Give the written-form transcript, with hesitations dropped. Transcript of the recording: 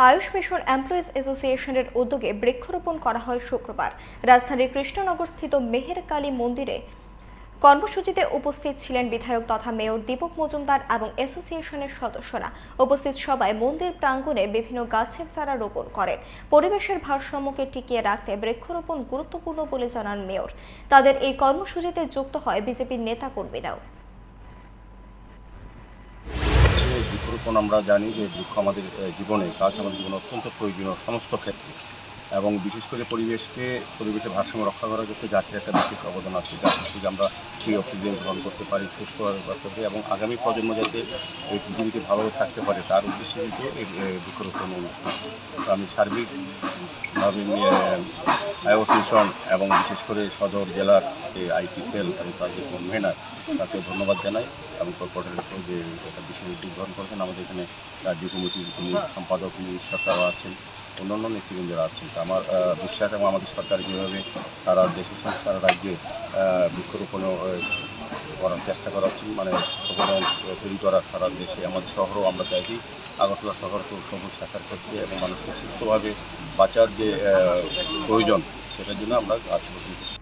Ayush mission employees অ্যাসোসিয়েশনের উদ্যোগে বৃক্ষরোপণ করা হয় শুক্রবার। রাজধানীর কৃষ্ণনগরস্থিত মেহের কালী মন্দিরে কর্মসূচিতে উপস্থিত ছিলেন বিধায়ক তথা মেয়র দীপক মজুমদার এবং অ্যাসোসিয়েশনের সদস্যরা। উপস্থিত সবাই মন্দির প্রাঙ্গণে বিভিন্ন গাছের চারা রোপণ করেন। পরিবেশের ভারসাম্যকে টিকিয়ে রাখতে বৃক্ষরোপণ গুরুত্বপূর্ণ বলে জানান মেয়র। তাদের এই কর্মসূচিতে যুক্ত হয় বিজেপির নেতাকর্মীরাও। বৃক্ষরোপণ আমরা জানি যে বৃক্ষ আমাদের জীবনে, গাছ আমাদের জীবনে অত্যন্ত প্রয়োজনীয় সমস্ত ক্ষেত্রে, এবং বিশেষ করে পরিবেশের ভারসাম্য রক্ষা করার ক্ষেত্রে গাছের একটা বিশেষ অবদান আছে। গাছ থেকে আমরা সেই অক্সিজেন গ্রহণ করতে পারি, সুস্থ করতে, এবং আগামী প্রজন্ম যাতে এই পৃথিবীতে ভালোভাবে থাকতে পারে তার উদ্দেশ্যে কিন্তু এই বৃক্ষরোপণ অনুষ্ঠান। তো আমি সার্বিকভাবে আয়ুষ মিশন এবং বিশেষ করে সদর জেলার যে আইটি সেল এবং তার যে কনভেনার তাকে ধন্যবাদ জানাই, এবং কর্পোরেটরের যে একটা বিষয় উদ্যোগ গ্রহণ করেছেন। আমাদের এখানে রাজ্য কমিটির যিনি সম্পাদক সরকারও আছেন, অন্যান্য নেতৃবৃন্দরা আছেন। তো আমার বিশ্বাস এবং আমাদের সরকার যেভাবে সারা দেশে সারা রাজ্যে বৃক্ষরোপণ করার চেষ্টা করা হচ্ছে, মানে সবুজ তৈরি করার সারা দেশে, আমাদের শহরও আমরা চাইছি আগরতলা শহরকে সবুজ সাকার করতে এবং মানুষকে সুস্থভাবে বাঁচার যে প্রয়োজন সেটার জন্য আমরা গাছ রোপণ করছি।